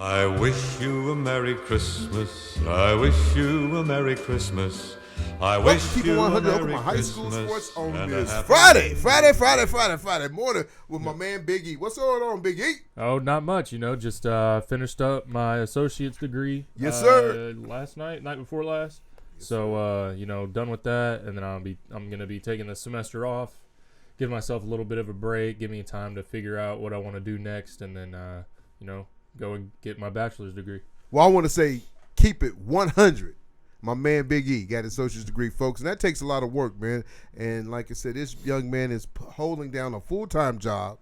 I wish you a Merry Christmas. I wish you a Merry Christmas. I wish Welcome to Keep It you a 100 Merry Oklahoma High School Christmas Sports on and a this happy Friday morning with my man Big E. What's going on, Big E? Oh, not much, just finished up my associate's degree. Yes, sir. Night before last. So, done with that, and then I'm gonna be taking the semester off, give myself a little bit of a break, give me time to figure out what I want to do next, and then go and get my bachelor's degree. Well, I want to say keep it 100. My man Big E got his associate's degree, folks, and that takes a lot of work, man. And like I said, this young man is holding down a full-time job,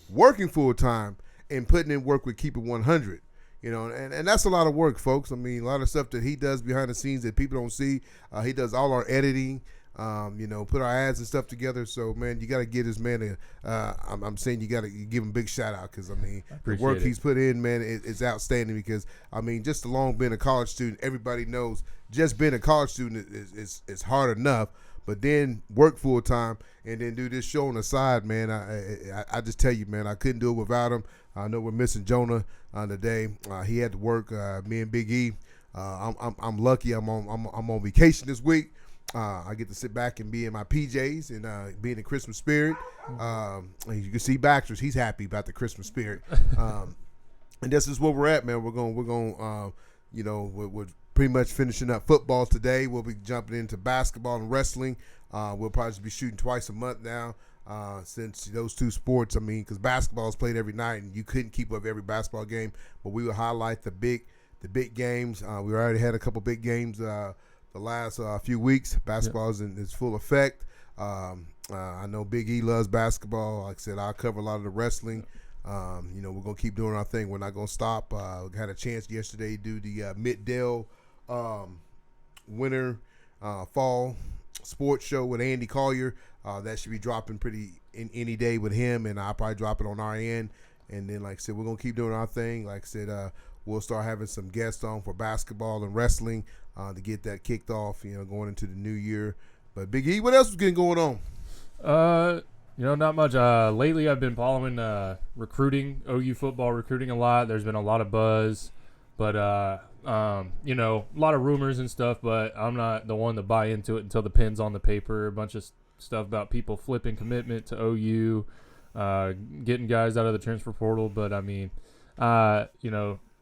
working full-time, and putting in work with Keep It 100. And that's a lot of work, folks. I mean, a lot of stuff that he does behind the scenes that people don't see. He does all our editing, put our ads and stuff together. So, man, you got to give this man I'm saying you got to give him a big shout out because, I mean, the work he's put in, man, is outstanding because, I mean, just along being a college student, everybody knows just being a college student is hard enough. But then work full time and then do this show on the side, man. I just tell you, man, I couldn't do it without him. I know we're missing Jonah today. He had to work. Me and Big E. I'm lucky. I'm on vacation this week. I get to sit back and be in my PJs and be in the Christmas spirit. You can see Baxter's. He's happy about the Christmas spirit. And this is where we're at, man. We're going. We're pretty much finishing up football today. We'll be jumping into basketball and wrestling. We'll probably be shooting twice a month now. Since those two sports, I mean, because basketball is played every night, and you couldn't keep up every basketball game. But we will highlight the big games. We already had a couple big games the last few weeks. Basketball is in full effect. I know Big E loves basketball. Like I said, I'll cover a lot of the wrestling. We're gonna keep doing our thing. We're not gonna stop. We had a chance yesterday to do the Mid-Dale winter fall sports show with Andy Collier. That should be dropping pretty in any day with him, and I'll probably drop it on our end. And then, like I said, we're going to keep doing our thing. Like I said, we'll start having some guests on for basketball and wrestling to get that kicked off, going into the new year. But, Big E, what else is going on? Not much. Lately, I've been following recruiting, OU football recruiting a lot. There's been a lot of buzz, but a lot of rumors and stuff, but I'm not the one to buy into it until the pen's on the paper. A bunch of stuff about people flipping commitment to OU, getting guys out of the transfer portal. But, I mean,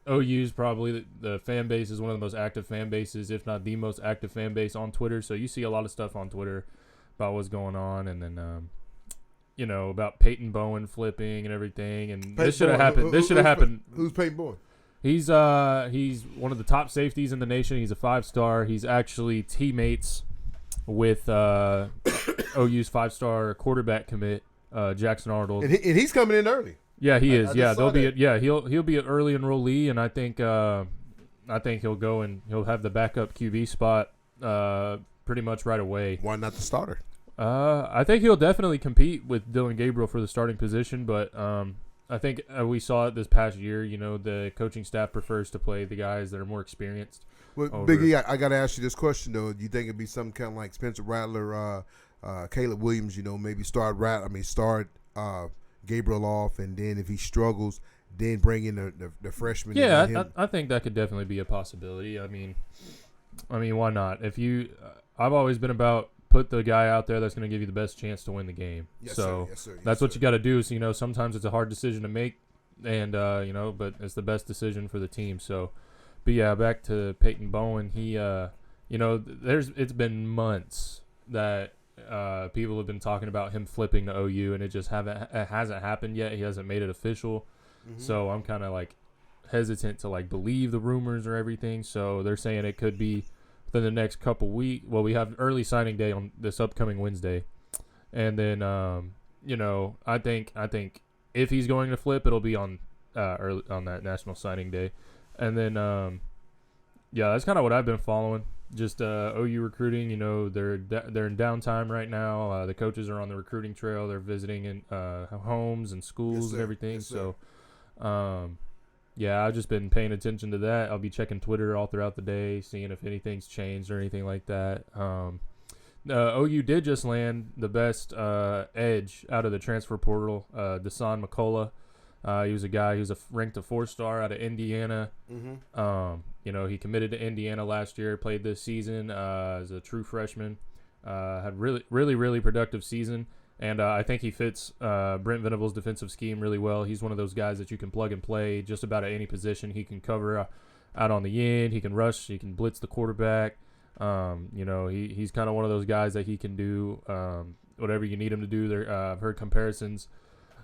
OU's probably the fan base is one of the most active fan bases, if not the most active fan base on Twitter. So you see a lot of stuff on Twitter about what's going on. And then, about Peyton Bowen flipping and everything. And this should have happened. Who's Peyton Bowen? He's one of the top safeties in the nation. He's a 5-star. He's actually teammates with OU's 5-star quarterback commit Jackson Arnold, and he's coming in early. Yeah, he is. He'll be an early enrollee, and I think he'll go and he'll have the backup QB spot pretty much right away. Why not the starter? I think he'll definitely compete with Dylan Gabriel for the starting position, but I think we saw it this past year. The coaching staff prefers to play the guys that are more experienced. Well, Biggie, I got to ask you this question, though. Do you think it'd be something kind of like Spencer Rattler, Caleb Williams, maybe start Gabriel off, and then if he struggles, then bring in the freshman? Yeah, I think that could definitely be a possibility. I mean, why not? I've always been about put the guy out there that's going to give you the best chance to win the game. Yes, so sir. That's what you got to do. So, sometimes it's a hard decision to make, and, but it's the best decision for the team. So, but yeah, back to Peyton Bowen. He, it's been months that people have been talking about him flipping to OU, and it hasn't happened yet. He hasn't made it official. Mm-hmm. So I'm kind of like hesitant to believe the rumors or everything. So they're saying it could be within the next couple weeks. Well, we have early signing day on this upcoming Wednesday, and then I think if he's going to flip, it'll be on early on that national signing day. And then, that's kind of what I've been following. Just OU recruiting. They're in downtime right now. The coaches are on the recruiting trail. They're visiting in homes and schools and everything. Yes, so, I've just been paying attention to that. I'll be checking Twitter all throughout the day, seeing if anything's changed or anything like that. OU did just land the best edge out of the transfer portal, Dasan McCullough. He was a guy who's ranked a 4-star out of Indiana. You know, he committed to Indiana last year, played this season as a true freshman. Had really productive season. And I think he fits Brent Venables' defensive scheme really well. He's one of those guys that you can plug and play just about at any position. He can cover out on the end. He can rush. He can blitz the quarterback. You know, he's kind of one of those guys that he can do whatever you need him to do. I've heard comparisons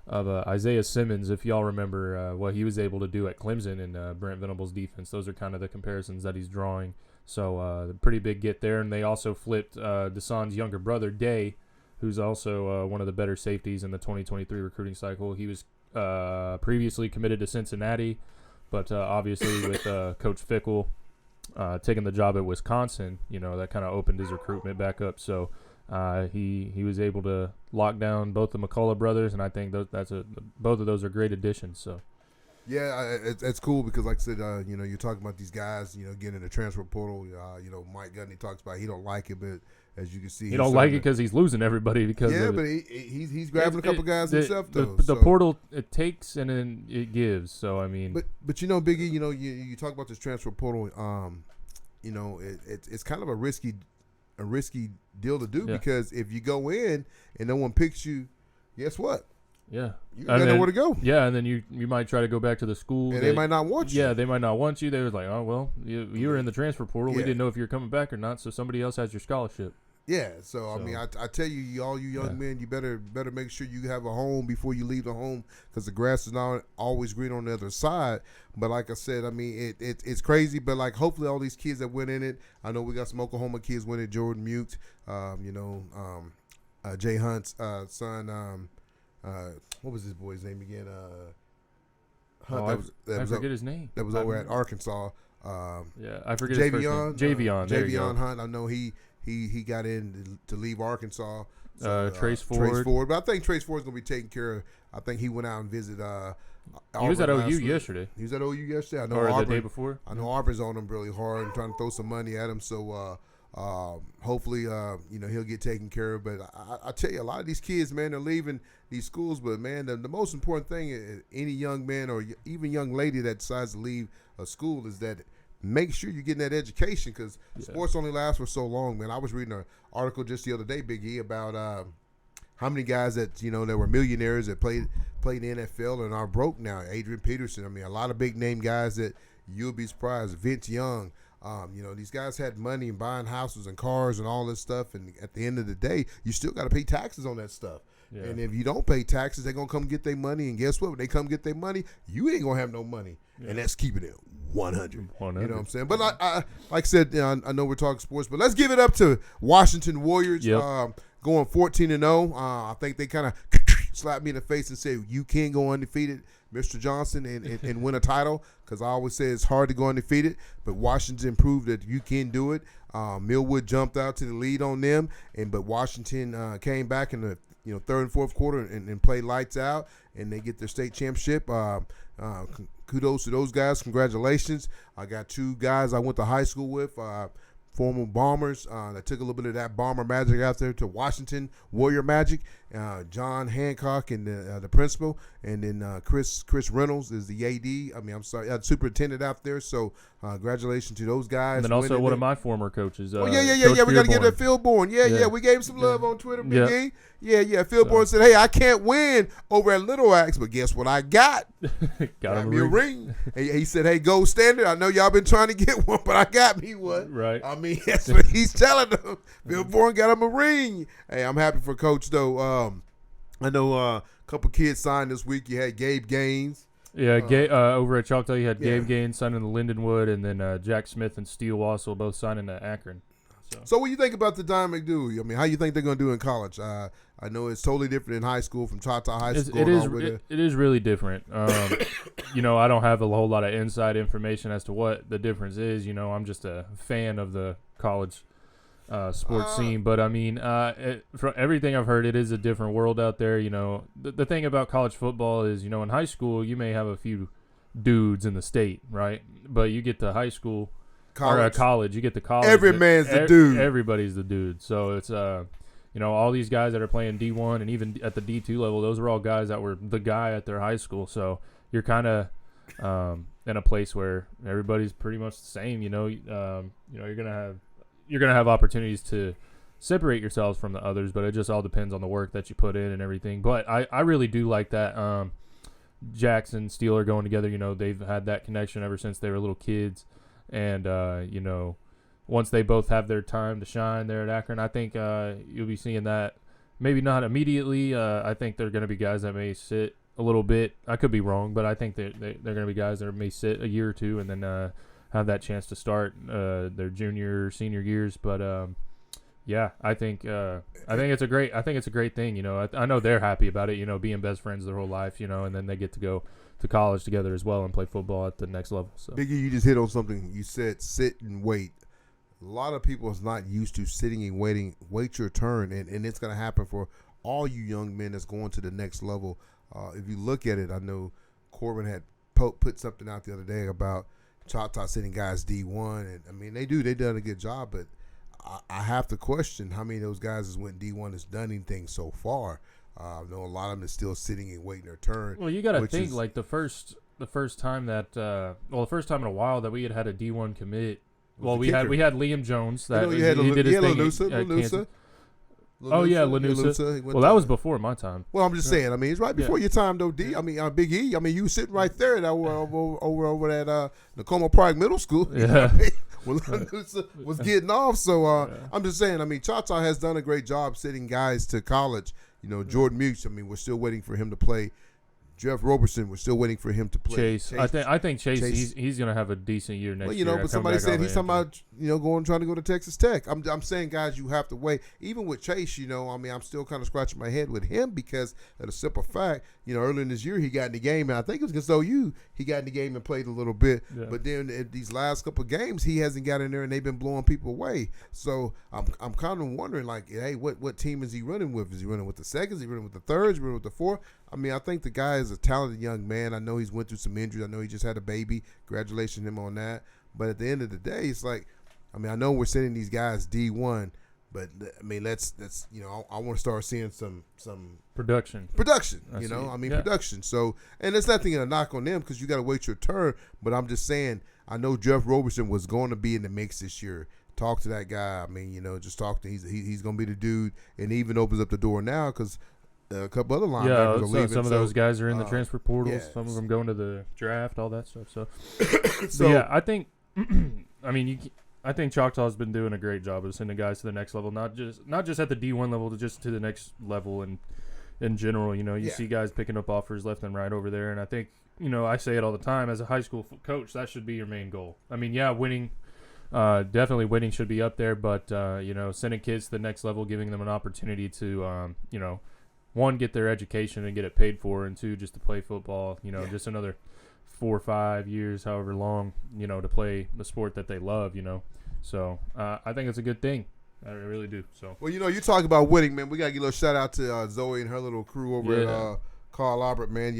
of Isaiah Simmons, if y'all remember what he was able to do at Clemson in Brent Venables' defense. Those are kind of the comparisons that he's drawing. So pretty big get there. And they also flipped Deshaun's younger brother, Day, who's also one of the better safeties in the 2023 recruiting cycle. He was previously committed to Cincinnati, but obviously with Coach Fickell taking the job at Wisconsin, you know, that kind of opened his recruitment back up. So he was able to lock down both the McCullough brothers, and I think both of those are great additions. So. Yeah, it's cool because, like I said, you know, you're talking about these guys, you know, getting in the transfer portal. You know, Mike Gundy talks about he don't like it, but as you can see, he don't like it because he's losing everybody. Because but he's grabbing a couple guys himself though. The portal, it takes and then it gives. So I mean, but you know, Biggie, you know, you talk about this transfer portal. You know, it's kind of a risky deal to do because if you go in and no one picks you, guess what? Yeah, you got nowhere to go. Yeah, and then you might try to go back to the school. And they might not want you. Yeah, they might not want you. They were like, oh, well, you were in the transfer portal. Yeah. We didn't know if you were coming back or not, so somebody else has your scholarship. Yeah, so I mean, I tell you, all you young men, you better make sure you have a home before you leave the home because the grass is not always green on the other side. But like I said, I mean, it's crazy. But like, hopefully, all these kids that went in it, I know we got some Oklahoma kids winning. Jordan Mute, you know, Jay Hunt's son. What was his boy's name again? Hunt. I forget his name. That was over at Arkansas. I forget his first name. Javion Hunt. I know he got in to leave Arkansas. Trace Ford. But I think Trace Ford's gonna be taken care of. I think he went out and visited. He was at OU yesterday. He was at OU yesterday. I know or Auburn, the day before. I know Auburn's on him really hard and trying to throw some money at him. So hopefully, you know, he'll get taken care of. But I tell you, a lot of these kids, man, they're leaving these schools. But man, the most important thing, any young man or even young lady that decides to leave a school is that make sure you're getting that education because sports only lasts for so long, man. I was reading an article just the other day, Big E, about how many guys that, you know, that were millionaires that played in the NFL and are broke now. Adrian Peterson. I mean, a lot of big name guys that you'll be surprised. Vince Young. You know, these guys had money and buying houses and cars and all this stuff. And at the end of the day, you still got to pay taxes on that stuff. Yeah. And if you don't pay taxes, they're going to come get their money. And guess what? When they come get their money, you ain't going to have no money. Yeah. And that's keeping it 100. You know what I'm saying? But I like I said, I know we're talking sports, but let's give it up to Washington Warriors going 14-0. I think they kind of slapped me in the face and said, you can go undefeated, Mr. Johnson, and win a title, because I always say it's hard to go undefeated, but Washington proved that you can do it. Millwood jumped out to the lead on them, but Washington came back in the third and fourth quarter and played lights out, and they get their state championship. Kudos to those guys. Congratulations. I got two guys I went to high school with, former Bombers that took a little bit of that Bomber magic out there to Washington Warrior magic. John Hancock and the principal, and then Chris Reynolds is the AD. I mean, I'm sorry, superintendent out there. So congratulations to those guys. And then also one of my former coaches. We got to give that Phil Bourne. Yeah, we gave him some love on Twitter, Big E. Yeah. Phil Bourne said, "Hey, I can't win over at Little Axe, but guess what I got? got me a ring." He said, "Hey, gold standard. I know y'all been trying to get one, but I got me one." Right. I mean, that's what he's telling them. Phil Bourne got him a ring. Hey, I'm happy for Coach though. I know a couple kids signed this week. You had Gabe Gaines. Yeah, over at Choctaw, you had Gabe Gaines signing to Lindenwood, and then Jack Smith and Steele Wassel both signing to Akron. So what do you think about the Dynamic Duo? I mean, how you think they're going to do in college? I know it's totally different in high school from Choctaw High School. It is really different. I don't have a whole lot of inside information as to what the difference is. I'm just a fan of the college sports scene. But, I mean, from everything I've heard, it is a different world out there. The thing about college football is, in high school, you may have a few dudes in the state, right? But you get to high school. College. You get to college. Every man's the dude. Everybody's the dude. So it's all these guys that are playing D1 and even at the D2 level, those are all guys that were the guy at their high school. So you're kind of in a place where everybody's pretty much the same. You're gonna have opportunities to separate yourselves from the others, but it just all depends on the work that you put in and everything. But I really do like that. Jackson, Steele are going together. They've had that connection ever since they were little kids, and once they both have their time to shine there at Akron, I think you'll be seeing that. Maybe not immediately. I think they're going to be guys that may sit a little bit. I could be wrong, but I think they're going to be guys that may sit a year or two and then have that chance to start their junior, senior years. But I think it's a great thing. I know they're happy about it. Being best friends their whole life. And then they get to go to college together as well and play football at the next level. So Biggie, you just hit on something. You said sit and wait. A lot of people is not used to sitting and waiting. Wait your turn, and it's going to happen for all you young men that's going to the next level. If you look at it, I know Corbin had put something out the other day about Choctaw sitting guys D1, and I mean they done a good job, but I have to question how many of those guys has went D1 has done anything so far. I know a lot of them is still sitting and waiting their turn. Well, you got to think like the first time that the first time in a while that we had a D1 commit. Well, we had Liam Jones that he did his thing. Lanusa. Oh yeah, Lanusa. Well, that was before my time. Well, I'm just saying. I mean, it's right before your time, though. D. I mean, Big E. I mean, you sitting right there over at Nakoma Park Middle School. Yeah. When Lanusa was getting off. So I'm just saying. I mean, Choctaw has done a great job sitting guys to college. Jordan Mukes. I mean, we're still waiting for him to play. Jeff Roberson, we're still waiting for him to play. Chase. I think Chase. He's going to have a decent year next year. But somebody said he's talking about trying to go to Texas Tech. I'm saying, guys, you have to wait. Even with Chase, I mean, I'm still kind of scratching my head with him because of the simple fact, earlier in this year he got in the game, and I think it was against OU. He got in the game and played a little bit, but then in these last couple of games he hasn't got in there, and they've been blowing people away. So I'm kind of wondering, like, hey, what team is he running with? Is he running with the seconds? Is he running with the thirds? Is he running with the fourth? I mean, I think the guy is a talented young man. I know he's went through some injuries. I know he just had a baby. Congratulations to him on that. But at the end of the day, it's like, I mean, I know we're sending these guys D1, but I mean, let's I want to start seeing some production. Production. Yeah. Production. So, and there's nothing to knock on them because you got to wait your turn. But I'm just saying, I know Jeff Roberson was going to be in the mix this year. Talk to that guy. I mean, just talk to he's going to be the dude, and he even opens up the door now because a couple other linebackers are leaving. Some of those guys are in the transfer portals. Yeah. Some of them going to the draft, all that stuff. So, I think, I mean, I think Choctaw's been doing a great job of sending guys to the next level, not just at the D1 level, but just to the next level and in general. You see guys picking up offers left and right over there, and I think, I say it all the time as a high school coach, that should be your main goal. I mean, winning. Definitely winning should be up there, but sending kids to the next level, giving them an opportunity to one, get their education and get it paid for, and two, just to play football, just another 4 or 5 years, however long, to play the sport that they love, So I think it's a good thing. I really do. So. Well, you talk about winning, man. We got to give a little shout out to Zoe and her little crew over at Carl Albert, man.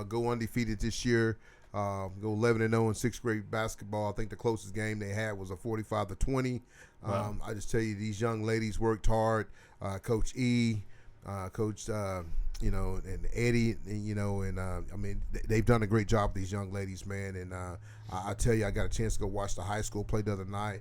Go undefeated this year. Go 11-0 in 6th grade basketball. I think the closest game they had was a 45-20. Wow. I just tell you, these young ladies worked hard. Coach E, Coach, and Eddie, and I mean, they've done a great job with these young ladies, man. And I tell you, I got a chance to go watch the high school play the other night.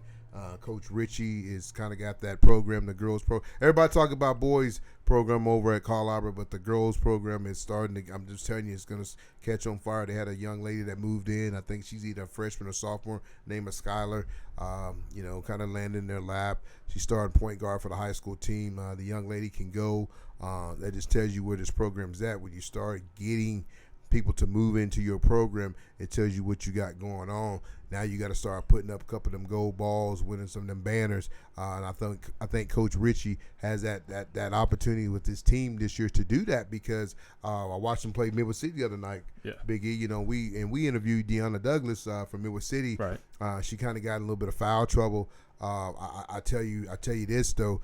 Coach Richie is kind of got that program, the girls pro. Everybody talk about boys program over at Carl Albert, but the girls program is starting to. I'm just telling you, it's going to catch on fire. They had a young lady that moved in. I think she's either a freshman or sophomore, named Skylar. Kind of landed in their lap. She started point guard for the high school team. The young lady can go. That just tells you where this program's at. When you start getting people to move into your program, it tells you what you got going on. Now you got to start putting up a couple of them gold balls, winning some of them banners. And I think Coach Richie has that opportunity with his team this year to do that because I watched him play Midwest City the other night. Yeah. Big E, we interviewed Deanna Douglas from Midwest City. Right. She kind of got in a little bit of foul trouble. I tell you this though,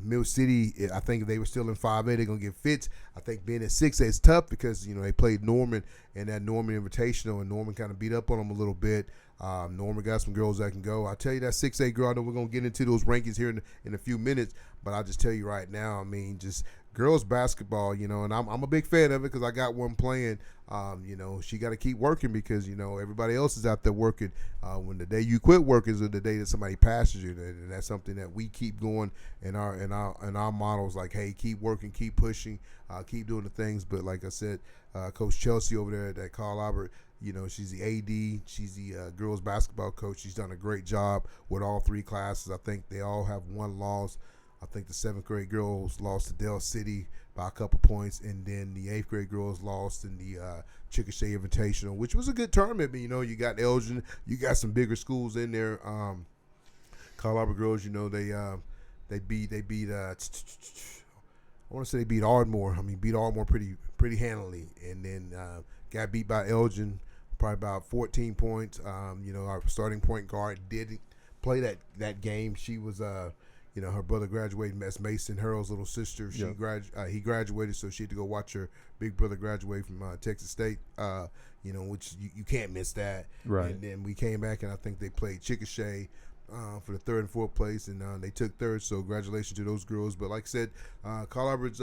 Mill City, I think if they were still in 5A, they're gonna get fits. I think being at 6A is tough because they played Norman in that Norman Invitational, and Norman kind of beat up on them a little bit. Norman got some girls that can go. I tell you that 6A girl. I know we're gonna get into those rankings here in a few minutes, but I'll just tell you right now. I mean, just girls basketball, and I'm a big fan of it because I got one playing. She got to keep working because everybody else is out there working. When the day you quit working is the day that somebody passes you, and that's something that we keep going in our models. Like, hey, keep working, keep pushing, keep doing the things. But like I said, Coach Chelsea over there at Carl Albert, she's the AD, she's the girls basketball coach. She's done a great job with all three classes. I think they all have one loss. I think the 7th grade girls lost to Dell City by a couple points, and then the 8th grade girls lost in the Chickasha Invitational, which was a good tournament. But you got Elgin, you got some bigger schools in there. Carl Albert girls, they beat. I want to say they beat Ardmore. Beat Ardmore pretty handily, and then got beat by Elgin, probably about 14 points. Our starting point guard didn't play that game. She was her brother graduated. That's Mason Harrell's little sister. He graduated, so she had to go watch her big brother graduate from Texas State. Which you can't miss that. Right. And then we came back, and I think they played Chickasha for the 3rd and 4th place, and they took 3rd. So congratulations to those girls. But like I said, Carl Albert's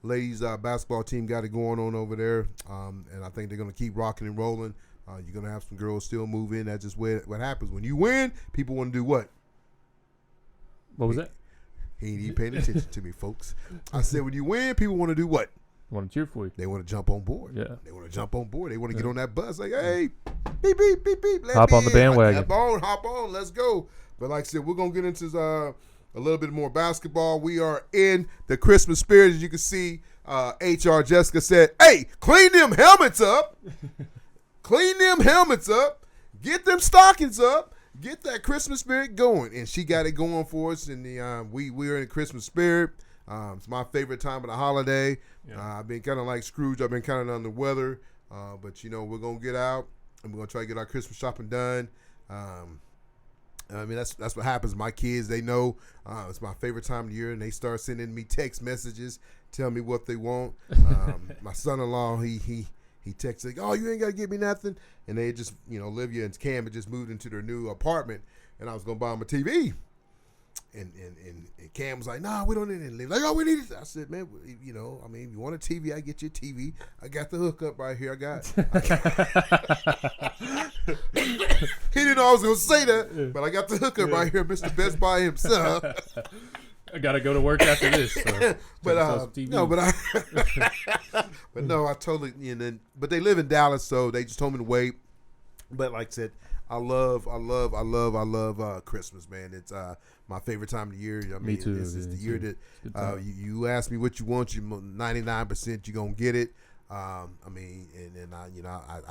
ladies basketball team got it going on over there, and I think they're going to keep rocking and rolling. You're going to have some girls still move in. That's just what happens. When you win, people want to do what? What was that? He ain't even paying attention to me, folks. I said when you win, people want to do what? Want to cheer for you. They want to jump on board. Yeah. They want to jump on board. They want to get on that bus. Like, hey, beep, beep, beep, beep. Hop on the bandwagon. Hop on. Let's go. But like I said, we're going to get into a little bit more basketball. We are in the Christmas spirit. As you can see, HR Jessica said, hey, clean them helmets up. Clean them helmets up. Get them stockings up. Get that Christmas spirit going, and she got it going for us. And we are in the Christmas spirit. It's my favorite time of the holiday. Yeah. I've been kind of like Scrooge. I've been kind of under the weather, but we're gonna get out and we're gonna try to get our Christmas shopping done. That's what happens. My kids, they know it's my favorite time of the year, and they start sending me text messages, tell me what they want. My son-in-law, he texts like, "Oh, you ain't gotta give me nothing," and they just, Olivia and Cam had just moved into their new apartment, and I was gonna buy them a TV, and Cam was like, "Nah, we don't need it." Like, "Oh, we need it." I said, "Man, if you want a TV, I get you a TV. I got the hookup right here. I got." He didn't know I was gonna say that, but I got the hookup right here, Mr. Best Buy himself. I gotta go to work after this. So but I totally. But they live in Dallas, so they just told me to wait. But like I said, I love Christmas, man. It's my favorite time of the year. Me too. This is the year that you ask me what you want, you 99% you're gonna get it. I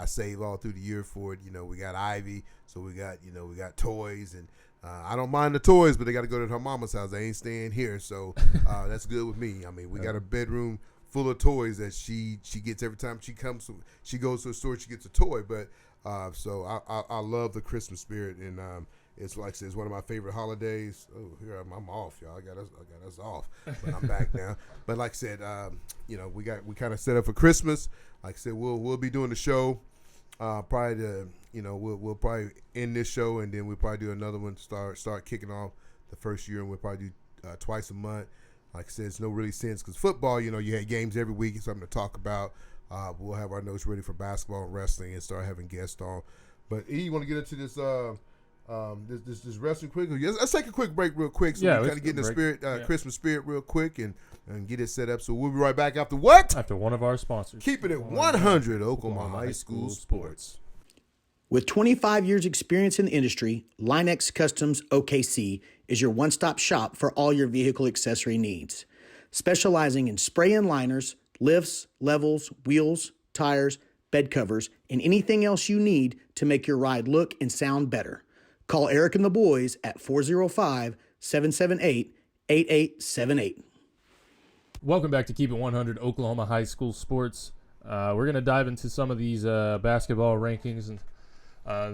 save all through the year for it. We got Ivy, so we got toys, and I don't mind the toys, but they got to go to her mama's house. They ain't staying here, so that's good with me. We got a bedroom full of toys that she gets every time she comes. She goes to the store, she gets a toy. But so I love the Christmas spirit, and it's like I said, it's one of my favorite holidays. Oh, here I'm off, y'all. I got us off, but I'm back now. But like I said, we kind of set up for Christmas. Like I said, we'll be doing the show. We'll probably end this show, and then we'll probably do another one. Start kicking off the first year, and we'll probably do twice a month. Like I said, it's no really sense because football, you had games every week, it's something to talk about. We'll have our notes ready for basketball and wrestling, and start having guests on. But E, you want to get into this wrestling quick? Let's take a quick break real quick, so we kind of get in the spirit, Christmas spirit, real quick, and get it set up. So we'll be right back after what? After one of our sponsors. Keeping it 100, Oklahoma High School Sports. With 25 years experience in the industry, Linex Customs OKC is your one-stop shop for all your vehicle accessory needs. Specializing in spray-in liners, lifts, levels, wheels, tires, bed covers, and anything else you need to make your ride look and sound better. Call Eric and the boys at 405-778-8878. Welcome back to Keep It 100 Oklahoma High School Sports. We're going to dive into some of these basketball rankings and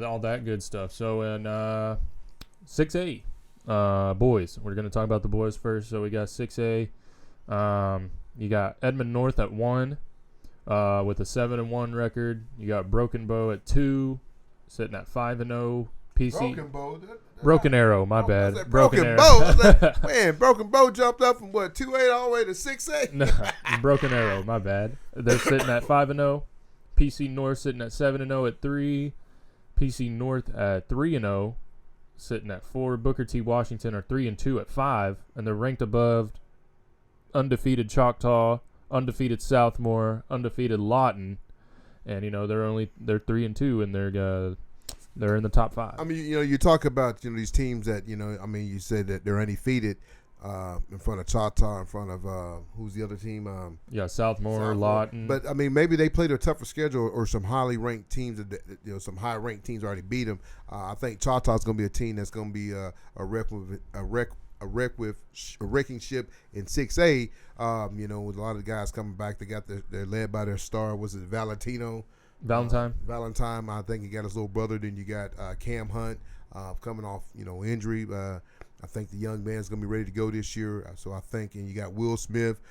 all that good stuff. So in 6A, boys, we're going to talk about the boys first. So we got 6A. You got Edmond North at 1 with a 7-1 record. You got Broken Bow at 2, sitting at 5-0. PC. Broken Bow. Broken Arrow, my I bad. said Broken Broken Arrow. Bow. I was like, man, Broken Bow jumped up from what 2-8 all the way to 6-8. No, Broken Arrow, my bad. They're sitting at 5-0. PC North sitting at 7-0 at 3. PC North at 3-0, sitting at 4. Booker T. Washington are 3-2 at 5, and they're ranked above undefeated Choctaw, undefeated Southmore, undefeated Lawton, and they're 3-2, and they're in the top 5. I mean, you talk about these teams that you said that they're undefeated in front of Choctaw, in front of who's the other team? Southmore, Lawton. But I mean, maybe they played a tougher schedule, or some highly ranked teams that some high ranked teams already beat them. I think Choctaw's going to be a team that's going to be a wrecking ship in 6A. With a lot of the guys coming back, they're led by their star. Was it Valentine? I think he got his little brother. Then you got Cam Hunt coming off injury. I think the young man's going to be ready to go this year. So I think, and you got Will Smith.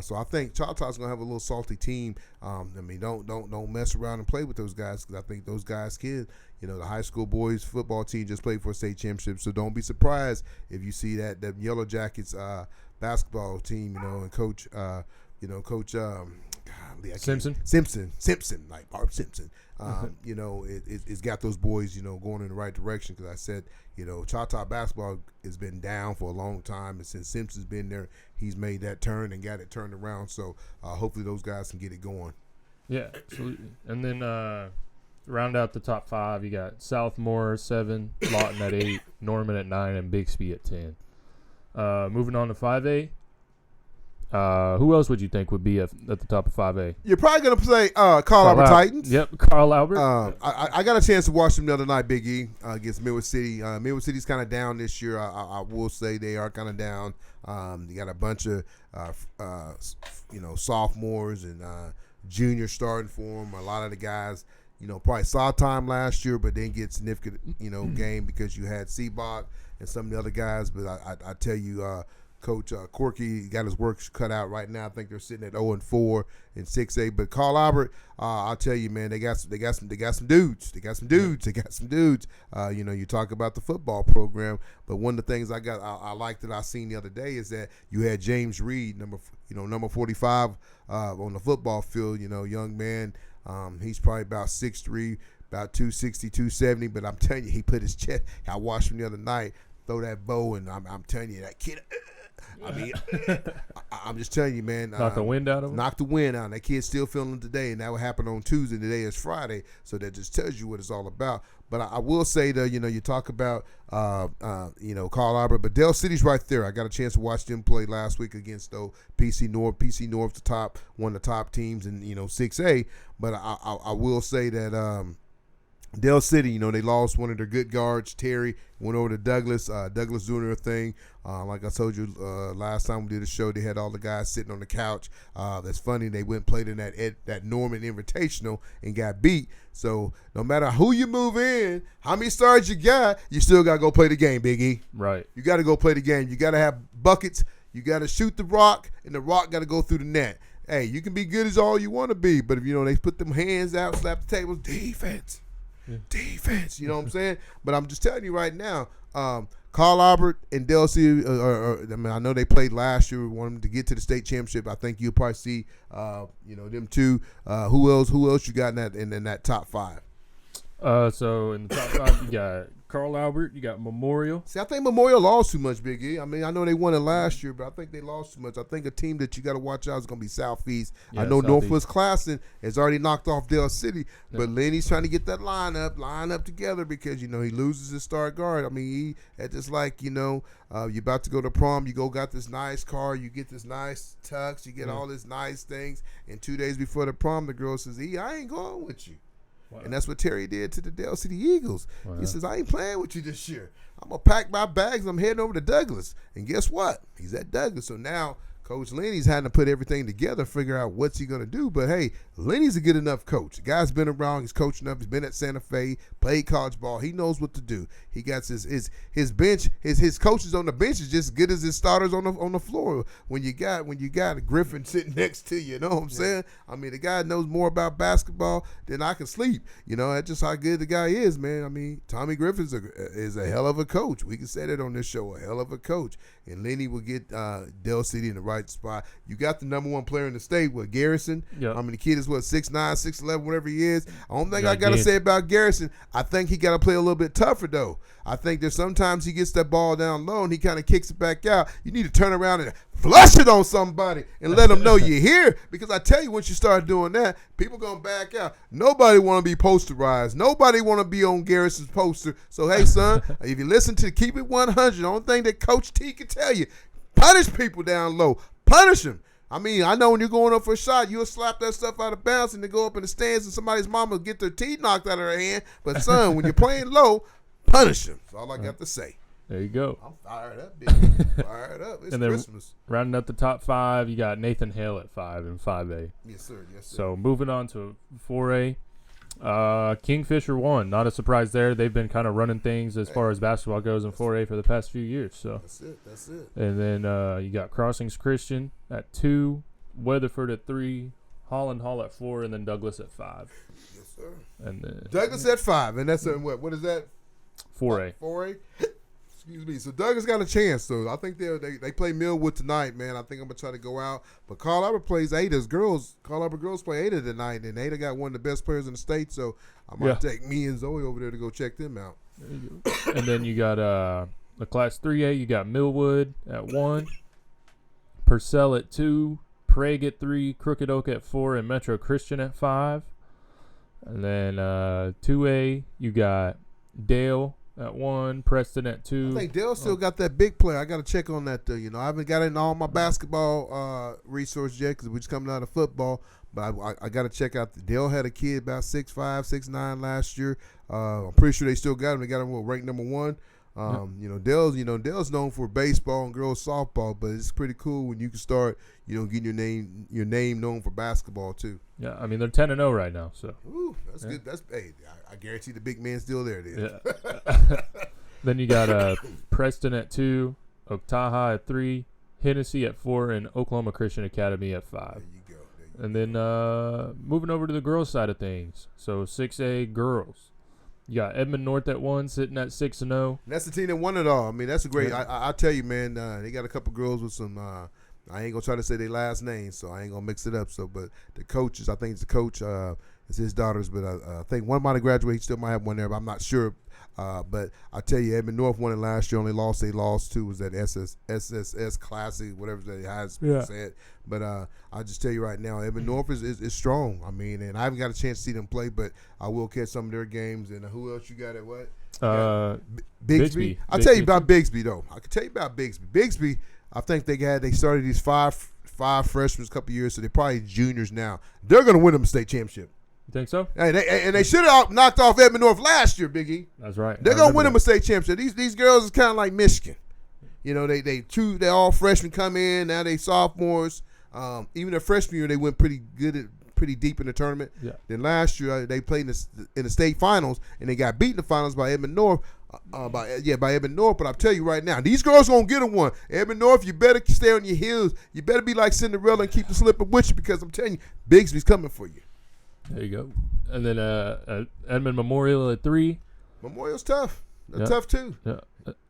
So I think Choctaw's going to have a little salty team. Don't mess around and play with those guys, because I think those guys can. The high school boys football team just played for a state championship. So don't be surprised if you see that Yellow Jackets basketball team, and Coach Simpson, like Barb Simpson. It's got those boys, going in the right direction. Because I said, Choctaw basketball has been down for a long time, and since Simpson's been there, he's made that turn and got it turned around. So hopefully those guys can get it going. Yeah, absolutely. And then round out the top 5, you got Southmore 7, Lawton at 8, Norman at 9, and Bixby at 10. Moving on to 5A. Who else would you think would be at the top of 5A? You're probably going to play Carl Albert Titans. Yep, Carl Albert. I got a chance to watch them the other night, Big E, against Millwood City. Millwood City's kind of down this year. I will say they are kind of down. You got a bunch of, sophomores and juniors starting for them. A lot of the guys, probably saw time last year, but didn't get significant, game because you had Seabach and some of the other guys. But I tell you, Coach Corky got his work cut out right now. I think they're sitting at 0-4 in 6A. But Carl Albert, I'll tell you, man, they got some dudes. You talk about the football program, but one of the things I liked that I seen the other day is that you had James Reed, number 45 on the football field. Young man, he's probably about 6'3", about 260, 270. But I'm telling you, he put his chest. I watched him the other night throw that bow, and I'm telling you, that kid. I'm just telling you, man. Knock the wind out of him? Knock the wind out. That kid's still feeling today, and that will happen on Tuesday. Today is Friday, so that just tells you what it's all about. But I will say that, you talk about, Carl Albert, but Dale City's right there. I got a chance to watch them play last week against PC North. PC North, one of the top teams in, 6A. But I will say that Dale City, they lost one of their good guards, Terry, went over to Douglas. Douglas doing their thing. Like I told you last time we did a show, they had all the guys sitting on the couch. That's funny. They went and played in that Norman Invitational and got beat. So no matter who you move in, how many stars you got, you still got to go play the game, Big E. Right. You got to go play the game. You got to have buckets. You got to shoot the rock, and the rock got to go through the net. Hey, you can be good as all you want to be, but if, they put them hands out, slap the tables, defense. Defense, you know what I'm saying? But I'm just telling you right now, Carl Albert and Dale City, I know they played last year. We want them to get to the state championship. I think you'll probably see, them two. Who else you got in that top 5? So in the top 5, you got Carl Albert, you got Memorial. See, I think Memorial lost too much, Big E. I mean, I know they won it last year, but I think they lost too much. I think a team that you got to watch out is going to be Southeast. Yeah, I know Southeast. Northwest Classen has already knocked off Dale City, but Lenny's trying to get that line up together because, he loses his star guard. I mean, just like, you're about to go to prom, got this nice car, you get this nice tux, you get all these nice things, and 2 days before the prom, the girl says, I ain't going with you. Wow. And that's what Terry did to the Dale City Eagles. Wow. He says, I ain't playing with you this year. I'm going to pack my bags. I'm heading over to Douglas. And guess what? He's at Douglas. So now Coach Lenny's had to put everything together, figure out what's he going to do. But, hey, Lenny's a good enough coach. The guy's been around. He's coaching up. He's been at Santa Fe, played college ball. He knows what to do. He got his bench. His coaches on the bench is just as good as his starters on the floor. When you got Griffin sitting next to you know what I'm saying? I mean, the guy knows more about basketball than I can sleep. That's just how good the guy is, man. I mean, Tommy Griffin is a hell of a coach. We can say that on this show, a hell of a coach. And Lenny will get Dell City in the right spot. You got the number one player in the state with Garrison. Yep. I mean, the kid is 6'9", 6'11", whatever he is. I don't think I got to say about Garrison. I think he got to play a little bit tougher, though. I think that sometimes he gets that ball down low and he kind of kicks it back out. You need to turn around and flush it on somebody and let them know you're here. Because I tell you, once you start doing that, people going to back out. Nobody want to be posterized. Nobody want to be on Garrison's poster. So, hey, son, if you listen to Keep It 100, the only thing that Coach T can tell you, punish people down low. Punish them. I mean, I know when you're going up for a shot, you'll slap that stuff out of bounds and then go up in the stands and somebody's mama will get their teeth knocked out of her hand. But, son, when you're playing low, punish them. That's all I got to say. There you go. I'm fired up, baby. Fired up. It's And then Christmas. rounding up the top 5, you got Nathan Hale at 5 in 5A. Yes, sir. Yes, sir. So moving on to 4A. Kingfisher won. Not a surprise there. They've been kind of running things as far as basketball goes in 4A for the past few years. So That's it. That's it. And then you got Crossings Christian at 2, Weatherford at 3, Holland Hall at 4, and then Douglas at 5. Yes, sir. And then Douglas at 5, and that's what is that? 4A. 4A. Excuse me. So Douglas got a chance, though. I think they play Millwood tonight, man. I think I'm gonna try to go out. But Carl Albert plays Ada's girls. Carl Albert girls play Ada tonight, and Ada got one of the best players in the state. So I might take me and Zoe over there to go check them out. There you go. And then you got the Class 3A. You got Millwood at 1, Purcell at 2, Prague at 3, Crooked Oak at 4, and Metro Christian at 5. And then 2A, you got Dale at 1, Preston at 2. I think Dale still got that big player. I got to check on that, though. I haven't got in all my basketball resources yet because we're just coming out of football. But I got to check out. Dale had a kid about 6'5", 6'9" last year. I'm pretty sure they still got him. They got him ranked number 1. Dale's known for baseball and girls softball, but it's pretty cool when you can start, getting your name known for basketball too. Yeah, I mean they're 10-0 right now, so. Ooh, that's good. I guarantee the big man's still there. Then. Yeah. Then you got Preston at 2, Oktaha at 3, Hennessy at 4, and Oklahoma Christian Academy at 5. There you go. And then moving over to the girls' side of things, so 6A girls. You got Edmond North at 1, sitting at 6-0. And that's the team that won it all. I mean, that's a great. Yeah. I tell you, man. They got a couple girls with some. I ain't gonna try to say their last names, so I ain't gonna mix it up. So, but the coaches, I think it's the coach. It's his daughters, but I think one might have graduated. He still might have one there, but I'm not sure. But I tell you, Edmond North won it last year. Only lost they lost to was that SSS Classic, whatever that has said. But I just tell you right now, Edmond North is strong. I mean, and I haven't got a chance to see them play, but I will catch some of their games. And who else you got at what? Bigsby. I'll tell you about Bigsby though. I can tell you about Bigsby. Bigsby, I think they started these five freshmen a couple years, so they're probably juniors now. They're gonna win them a state championship. You think so? And they should have knocked off Edmond North last year, Big E. That's right. They're gonna win them a state championship. These girls is kind of like Michigan. They all freshmen come in, now they sophomores. Even their freshman year, they went pretty deep in the tournament. Yeah. Then last year they played in the state finals and they got beat in the finals by Edmond North. By Edmond North. But I'll tell you right now, these girls gonna get them one. Edmond North, you better stay on your heels. You better be like Cinderella and keep the slipper with you because I'm telling you, Bigsby's coming for you. There you go. And then Edmond Memorial at 3. Memorial's tough. They're tough too. Yeah.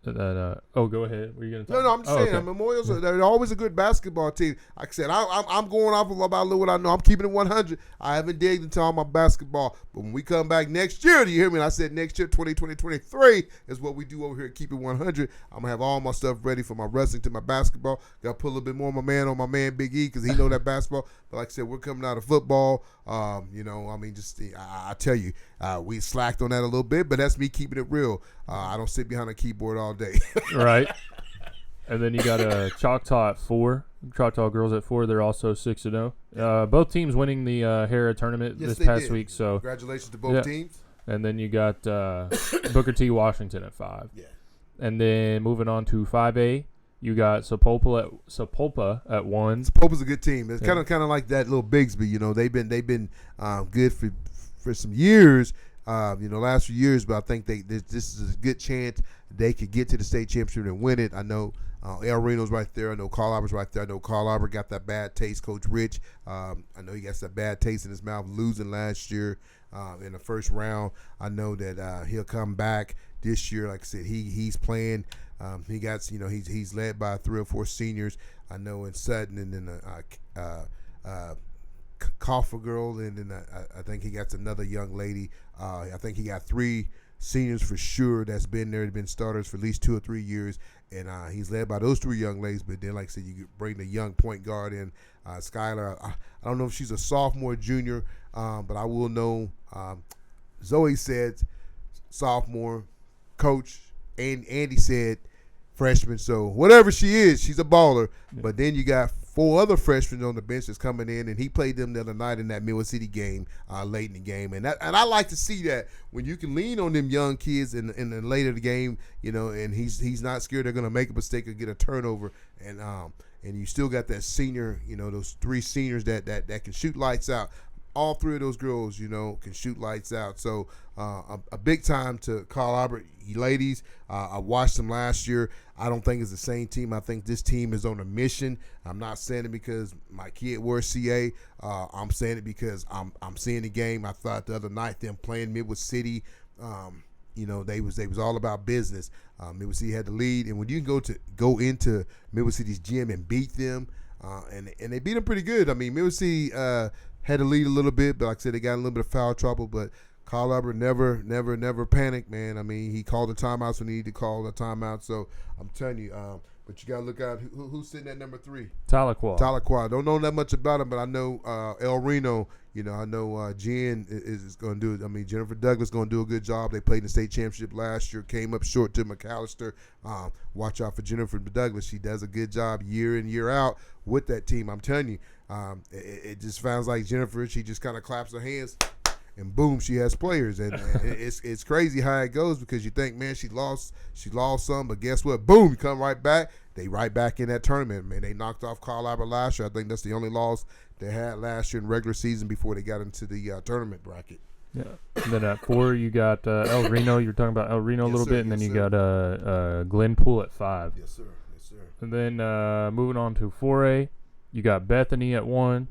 And then, go ahead. What are you gonna talk? No, I'm just saying. Memorials they're always a good basketball team. Like I said, I'm going off of about what I know. I'm keeping it 100. I haven't digged into all my basketball. But when we come back next year, do you hear me? And I said next year, 2023 is what we do over here at Keep It 100. I'm gonna have all my stuff ready for my wrestling to my basketball. Got to put a little bit more on my man Big E because he know that basketball. But like I said, we're coming out of football. I tell you, we slacked on that a little bit, but that's me keeping it real. I don't sit behind a keyboard all day. Right. And then you got Choctaw at 4. Choctaw girls at 4. They're also 6-0. Both teams winning the Hera tournament this past week. So congratulations to both teams. And then you got Booker T. Washington at 5. Yeah. And then moving on to 5A, You got Sepulpa at 1. Pope is a good team. It's Yeah. kind of like that little Bigsby. You know, they've been good for some years. Last few years, but I think this is a good chance they could get to the state championship and win it. I know El Reno's right there. I know Carl Albert's right there. I know Carl Albert got that bad taste. Coach Rich, I know he got that bad taste in his mouth losing last year in the first round. I know that he'll come back this year. Like I said, he's playing. He got he's led by 3 or 4 seniors. I know in Sutton, and then Coffer girl, and then I think he got another young lady. I think he got 3 seniors for sure that's been there, been starters for at least 2 or 3 years, and he's led by those 3 young ladies. But then, like I said, you bring the young point guard in, Skylar. I don't know if she's a sophomore, junior, but I will know. Zoe said sophomore. Coach Andy said freshman. So whatever she is, she's a baller. Yeah. But then you got 4 other freshmen on the bench that's coming in, and he played them the other night in that Midwest City game, late in the game. And I like to see that when you can lean on them young kids in the later the game, and he's not scared they're going to make a mistake or get a turnover. And you still got that senior, those 3 seniors that can shoot lights out. All 3 of those girls, can shoot lights out. So a big time to Carl Albert. You ladies, I watched them last year. I don't think it's the same team. I think this team is on a mission. I'm not saying it because my kid wears CA. I'm saying it because I'm seeing the game. I thought the other night them playing Midwest City, they was all about business. Midwest City had the lead, and when you can go into Midwest City's gym and beat them, and they beat them pretty good. I mean, Midwest City had to lead a little bit, but like I said, they got a little bit of foul trouble. But Carl Albert never panicked, man. I mean, he called the timeouts when he needed to call the timeout. So I'm telling you, but you got to look out who's sitting at number 3. Tahlequah. Don't know that much about him, but I know El Reno. I know Jen is going to do it. I mean, Jennifer Douglas going to do a good job. They played in the state championship last year, came up short to McAllister. Watch out for Jennifer Douglas. She does a good job year in, year out with that team. I'm telling you, it just sounds like Jennifer. She just kind of claps her hands, and boom, she has players. And it's crazy how it goes, because you think, man, she lost some, but guess what? Boom, you come right back. They right back in that tournament, man. They knocked off Carl Albert last year. I think that's the only loss they had last year in regular season before they got into the tournament bracket. Yeah. And then at 4, you got El Reno. You're talking about El Reno a little bit, and then you got Glenpool at 5. Yes, sir. And then moving on to 4A, you got Bethany at 1.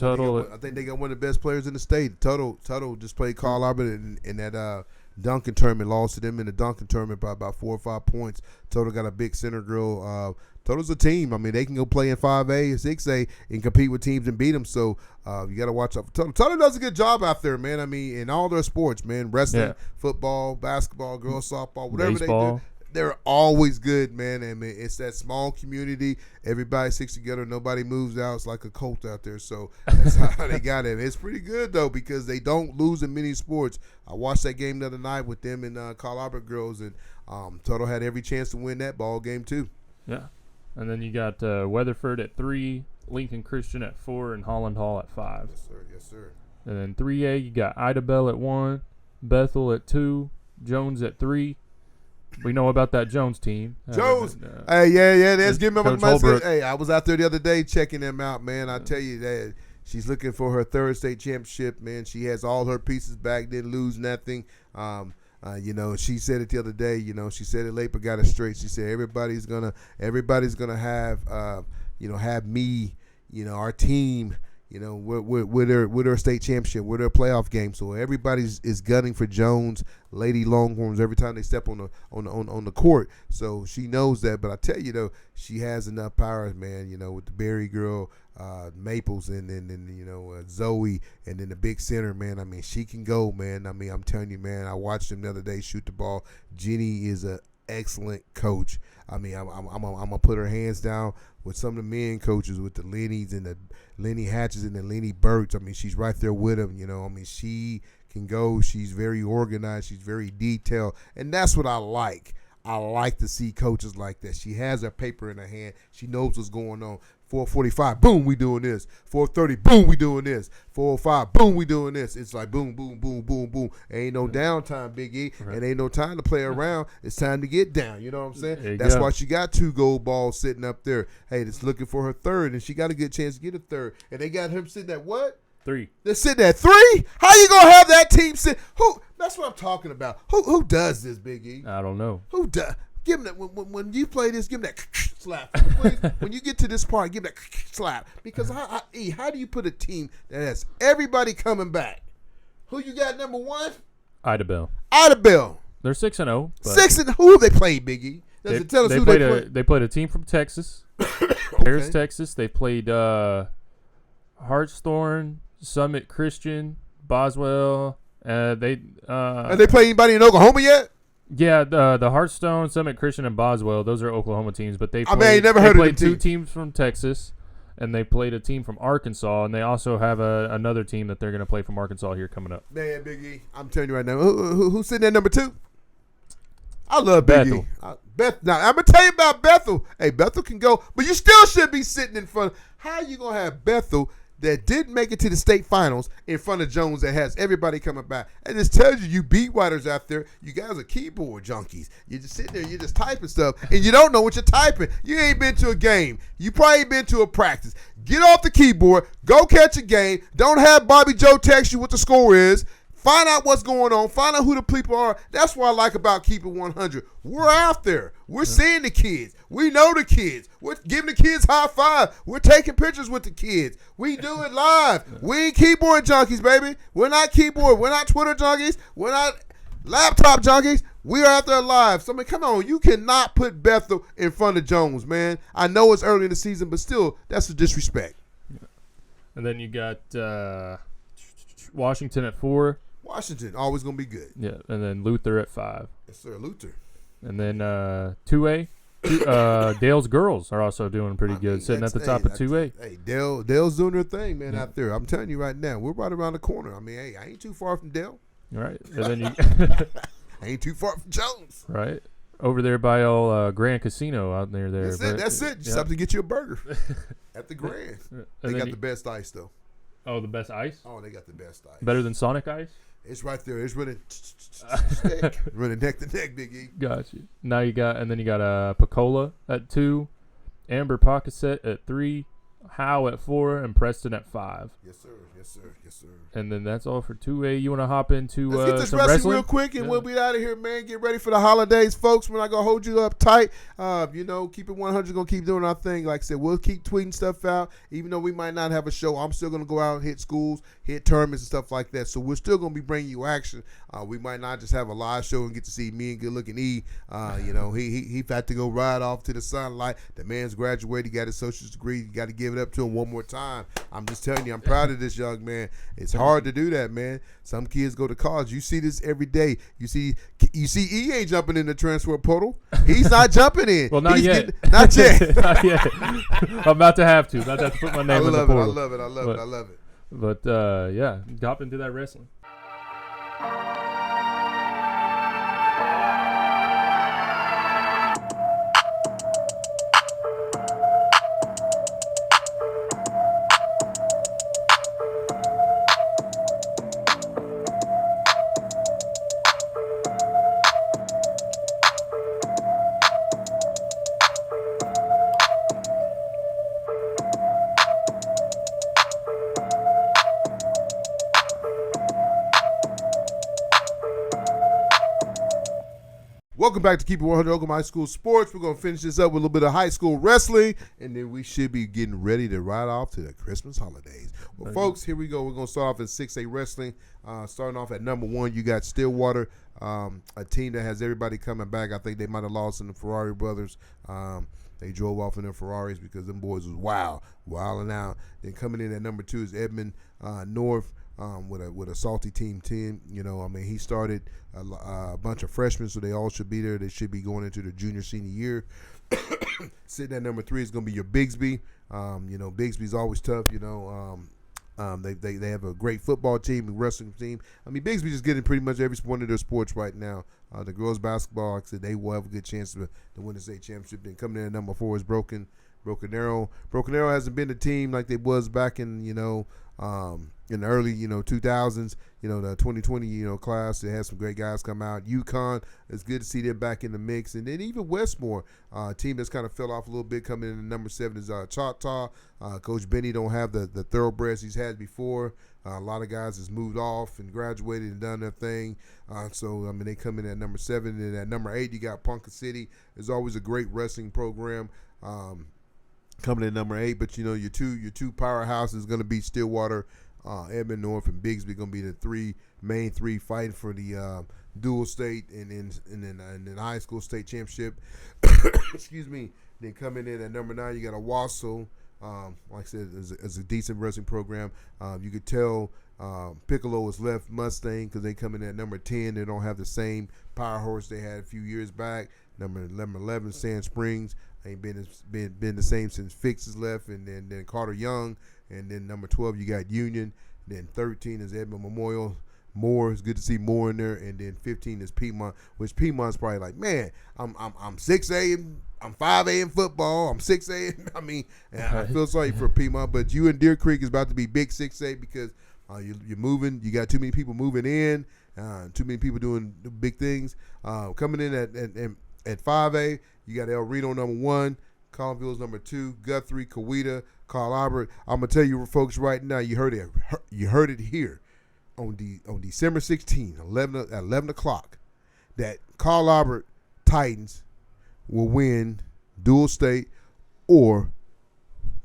I think they got one of the best players in the state. Tuttle just played Carl Albert in that Duncan tournament, lost to them in the Duncan tournament by about 4 or 5 points. Tuttle got a big center girl. Tuttle's a team. I mean, they can go play in 5A and 6A and compete with teams and beat them. So you got to watch out for Tuttle. Tuttle does a good job out there, man. I mean, in all their sports, man, wrestling, football, basketball, girls softball, whatever baseball. They do. They're always good, man. I mean, it's that small community. Everybody sticks together. Nobody moves out. It's like a cult out there. So that's how they got it. It's pretty good, though, because they don't lose in many sports. I watched that game the other night with them and Carl Albert girls, and Tuttle had every chance to win that ball game, too. Yeah. And then you got Weatherford at 3, Lincoln Christian at 4, and Holland Hall at 5. Yes, sir. And then 3A, you got Ida Bell at 1, Bethel at 2, Jones at 3. We know about that Jones team. Jones. Hey, yeah. Let's give him a Holbrook. Hey, I was out there the other day checking them out, man. I tell you that she's looking for her 3rd state championship, man. She has all her pieces back, didn't lose nothing. She said it the other day. She said it late but got it straight. She said everybody's gonna have have me, our team, with their state championship, with their playoff game. So everybody's is gunning for Jones, Lady Longhorns every time they step on the court. So she knows that. But I tell you though, she has enough power, man. With the Berry girl, Maples, and then Zoe, and then the big center, man. I mean, she can go, man. I mean, I'm telling you, man. I watched them the other day shoot the ball. Jenny is a excellent coach. I mean, I'm gonna put her hands down with some of the men coaches, with the Lenny's and the Lenny Hatches and the Lenny Burks. I mean, she's right there with them. I mean, she can go. She's very organized. She's very detailed, and that's what I like. I like to see coaches like that. She has her paper in her hand. She knows what's going on. 4:45, boom, we doing this. 4:30, boom, we doing this. 4:05, boom, we doing this. It's like boom, boom, boom, boom, boom. Ain't no downtime, Big E. Right. And ain't no time to play around. It's time to get down. You know what I'm saying? There you That's go. why she got 2 gold balls sitting up there. Hey, it's looking for her third, and she got a good chance to get a third. And they got him sitting at what? 3. They're sitting at 3? How you gonna have that team sit? Who? That's what I'm talking about. Who does this, Big E? I don't know. Who does? Give him that when you play this. Give him that slap. When you get to this part, give him that slap. Because how do you put a team that has everybody coming back? Who you got number 1? Ida Bell. Idabel. They're 6-0. 6 and who they played, Biggie? Does it tell us who they played? They played a team from Texas, Paris, Texas. They played Hartshorn, Summit Christian, Boswell. Have they played anybody in Oklahoma yet? Yeah, the Hearthstone, Summit Christian, and Boswell. Those are Oklahoma teams, but they played, I never heard of them 2 teams. teams from Texas, and they played a team from Arkansas, and they also have another team that they're going to play from Arkansas here coming up. Man, Big E, I'm telling you right now, who's sitting at number 2? I love Big Bethel. E. Now, I'm going to tell you about Bethel. Hey, Bethel can go, but you still should be sitting in front. How you going to have Bethel that didn't make it to the state finals in front of Jones that has everybody coming back? And just tells you beat writers out there. You guys are keyboard junkies. You're just sitting there, you're just typing stuff, and you don't know what you're typing. You ain't been to a game. You probably ain't been to a practice. Get off the keyboard. Go catch a game. Don't have Bobby Joe text you what the score is. Find out what's going on. Find out who the people are. That's what I like about Keep It 100. We're out there. We're seeing the kids. We know the kids. We're giving the kids high five. We're taking pictures with the kids. We do it live. We ain't keyboard junkies, baby. We're not keyboard. We're not Twitter junkies. We're not laptop junkies. We are out there live. So, I mean, come on. You cannot put Bethel in front of Jones, man. I know it's early in the season, but still, that's a disrespect. And then you got Washington at 4. Washington, always going to be good. Yeah, and then Luther at 5. Yes, sir, Luther. And then 2A, Dale's girls are also doing pretty good, sitting at the top of 2A. Hey, Dale's doing their thing, man, out there. I'm telling you right now, we're right around the corner. I mean, hey, I ain't too far from Dale. All right, and then you I ain't too far from Jones. right over there by all Grand Casino out there. That's it. Just have to get you a burger at the Grand. They got the best ice, though. Oh, the best ice? Oh, they got the best ice. Better than Sonic Ice? It's right there. It's running running neck to neck, Big E. Got you. Now you got Picola at 2, Amber Pocketset at 3, Howe at 4, and Preston at 5. Yes, sir. Yes, sir. Yes, sir. And then that's all for 2A. You want to hop into Let's get this some wrestling wrestling real quick, and Yeah. we'll be out of here, man. Get ready for the holidays, folks. We're not going to hold you up tight. Keep it 100. Going to keep doing our thing. Like I said, we'll keep tweeting stuff out. Even though we might not have a show, I'm still going to go out and hit schools, hit tournaments and stuff like that. So we're still going to be bringing you action. We might not just have a live show and get to see me and good-looking E. He had to go ride off to the sunlight. The man's graduated. He got his associate's degree. You got to give it up to him one more time. I'm just telling you, I'm proud of this young man. It's hard to do that, man. Some kids go to college. You see this every day. You see E ain't jumping in the transfer portal. He's not jumping in. Well, not yet. Not yet. Not yet. I'm about to have to. About to have to put my name in the portal. I love it. But yeah, hop into that wrestling. Welcome back to Keep It 100 Oklahoma High School Sports. We're going to finish this up with a little bit of high school wrestling, and then we should be getting ready to ride off to the Christmas holidays. Well, folks, here we go. We're going to start off in 6A wrestling. Starting off at number 1, you got Stillwater, a team that has everybody coming back. I think they might have lost in the Ferrari brothers. They drove off in their Ferraris because them boys was wilding out. Then coming in at number 2 is Edmond North. With a salty team 10, he started a bunch of freshmen, so they all should be there. They should be going into their senior year. Sitting at number 3 is going to be your Bigsby. Bigsby's always tough. They have a great football team and wrestling team. I mean, Bigsby just getting pretty much every one of their sports right now. The girls basketball, like I said, they will have a good chance to win the state championship. Then coming in at number 4 is Broken Arrow. Broken Arrow hasn't been the team like they was back in in the early 2000s. The 2020 class. They had some great guys come out. UConn, it's good to see them back in the mix. And then even Westmore, a team that's kind of fell off a little bit, coming in at number 7 is Choctaw. Coach Benny don't have the thoroughbreds he's had before. A lot of guys has moved off and graduated and done their thing. So they come in at number 7. And at number 8, you got Ponca City. It's always a great wrestling program. Coming in at number 8, but your two powerhouses is going to be Stillwater, Edmond North, and Bigsby. Going to be the main three fighting for the dual state and then high school state championship. Excuse me. Then coming in at number 9, you got Owasso. Like I said, it's a decent wrestling program. You could tell Piccolo has left Mustang because they come in at number 10. They don't have the same power horse they had a few years back. Number 11, Sand Springs. Ain't been the same since Fix has left, and then Carter Young, and then number 12 you got Union, then 13 is Edmond Memorial. Moore, it's good to see Moore in there, and then 15 is Piedmont, which Piedmont's probably like, man, I'm 6A, I'm 5A in football, I'm 6A. I feel sorry for Piedmont, but you and Deer Creek is about to be big 6A because you're moving, you got too many people moving in, too many people doing big things. Coming in at 5A, you got El Reno number 1, Collinville's number 2, Guthrie, Coweta, Carl Albert. I'm gonna tell you folks right now, you heard it here on December 16th, 11 o'clock, that Carl Albert Titans will win dual state or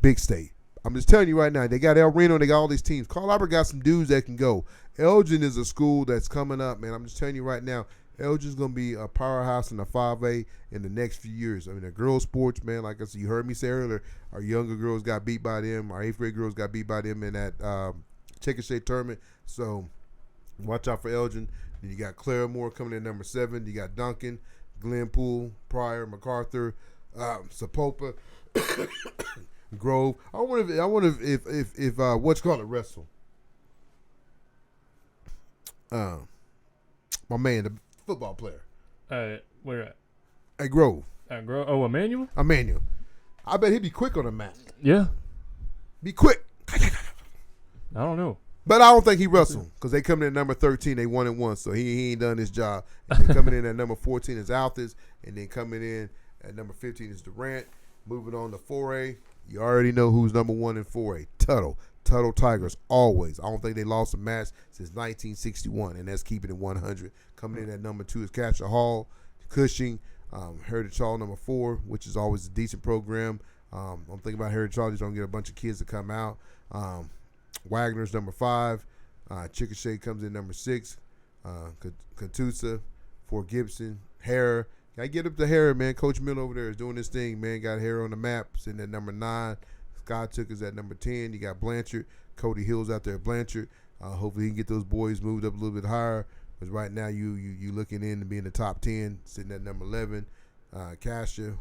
big state. I'm just telling you right now, they got El Reno, they got all these teams. Carl Albert got some dudes that can go. Elgin is a school that's coming up, man. I'm just telling you right now, Elgin's going to be a powerhouse in the 5A in the next few years. The girls' sports, man, like I said, you heard me say earlier, our younger girls got beat by them. Our 8th grade girls got beat by them in that Chickasha tournament. So watch out for Elgin. Then you got Claremore coming in number 7. You got Duncan, Glenpool, Pryor, MacArthur, Sapopa, Grove. I wonder if what's called a wrestle. My man, the football player. Where at? At Grove. At Grove. Oh, Emmanuel? Emmanuel. I bet he'd be quick on the mat. Yeah. Be quick. I don't know. But I don't think he wrestled because they coming in at number 13. They 1-1, so he ain't done his job. And then coming in at number 14 is Althus, and then coming in at number 15 is Durant. Moving on to 4A, you already know who's number 1 in 4A. Tuttle Tigers, always. I don't think they lost a match since 1961, and that's keeping it 100. Coming in at number 2 is Catcher Hall, Cushing, Heritage Hall number 4, which is always a decent program. I'm thinking about Heritage Hall. Just don't get a bunch of kids to come out. Wagner's number 5. Chickasha comes in number 6. Catoosa, Fort Gibson, Harrah. Gotta get up to Harrah, man. Coach Miller over there is doing this thing, man. Got Harrah on the map, sitting at number 9. Scott Took is at number 10. You got Blanchard. Cody Hill's out there at Blanchard. Hopefully he can get those boys moved up a little bit higher. Because right now you looking in to be in the top 10, sitting at number 11. Cassia,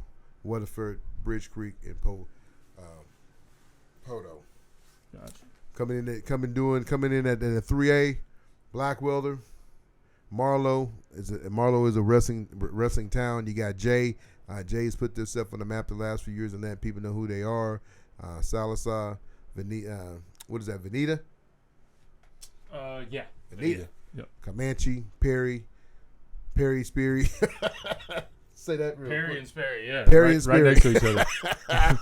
Weatherford, Bridge Creek, and Poto. Gotcha. Coming in at the 3A, Blackwelder. Marlow is a wrestling town. You got Jay. Jay's put themselves on the map the last few years and letting people know who they are. Salazar, what is that? Veneta? Yeah. Veneta. Yep. Comanche, Perry, Sperry. Say that real Perry quick. and Sperry, yeah. Perry and Sperry. Right next to each other.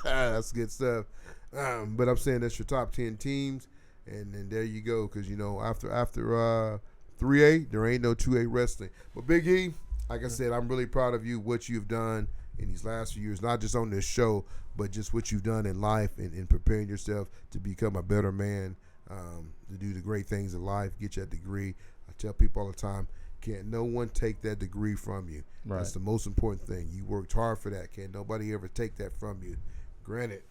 That's good stuff. But I'm saying that's your top 10 teams, and there you go. Because after 3A, there ain't no 2A wrestling. But Big E, like I said, I'm really proud of you, what you've done in these last few years, not just on this show, but just what you've done in life and in preparing yourself to become a better man, to do the great things in life, get your degree. I tell people all the time, can't no one take that degree from you. Right. That's the most important thing. You worked hard for that. Can't nobody ever take that from you. Granted,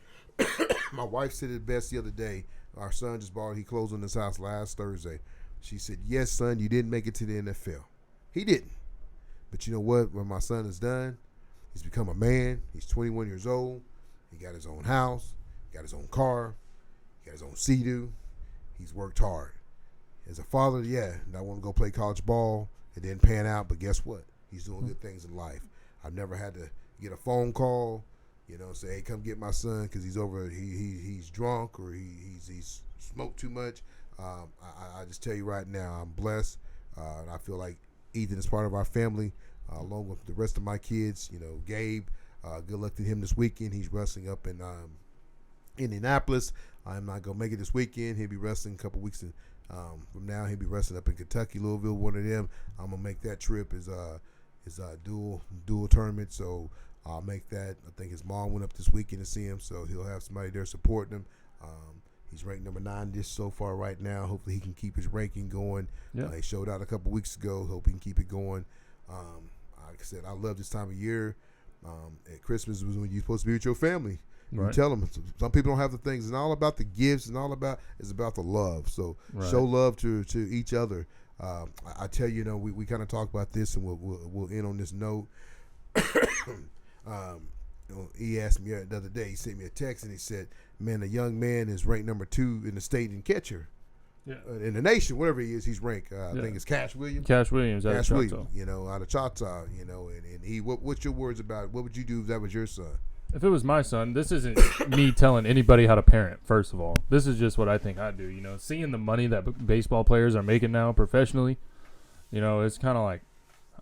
my wife said it best the other day. Our son just he closed on his house last Thursday. She said, yes, son, you didn't make it to the NFL. He didn't. But you know what? When my son is done, he's become a man. He's 21 years old. He got his own house. He got his own car. He got his own Sea-Doo. He's worked hard. As a father, yeah, I want to go play college ball. It didn't pan out, but guess what? He's doing good things in life. I've never had to get a phone call, say, hey, come get my son because he's he's drunk or he's smoked too much. I just tell you right now, I'm blessed. And I feel like Ethan is part of our family, along with the rest of my kids. Gabe, good luck to him this weekend. He's wrestling up in Indianapolis. I'm not going to make it this weekend. He'll be wrestling a couple weeks from now. He'll be wrestling up in Kentucky, Louisville, one of them. I'm going to make that trip as dual tournament, so I'll make that. I think his mom went up this weekend to see him, so he'll have somebody there supporting him. He's ranked number 9 just so far right now. Hopefully he can keep his ranking going. Yeah. He showed out a couple weeks ago. Hope he can keep it going. Like I said, I love this time of year. At Christmas was when you're supposed to be with your family. You Right. tell them. Some people don't have the things. It's all about the gifts and it's about the love. So show love to each other. I tell you, we kind of talk about this, and we'll end on this note. He asked me the other day. He sent me a text, and he said, "Man, a young man is ranked number 2 in the state in catcher, in the nation, whatever he is. He's ranked. I think it's Cash Williams. Cash Williams out of Cash Choctaw. Williams, out of Choctaw. And he. What's your words about it? What would you do if that was your son? If it was my son, this isn't me telling anybody how to parent, first of all. This is just what I think I'd do. Seeing the money that baseball players are making now professionally, it's kind of like,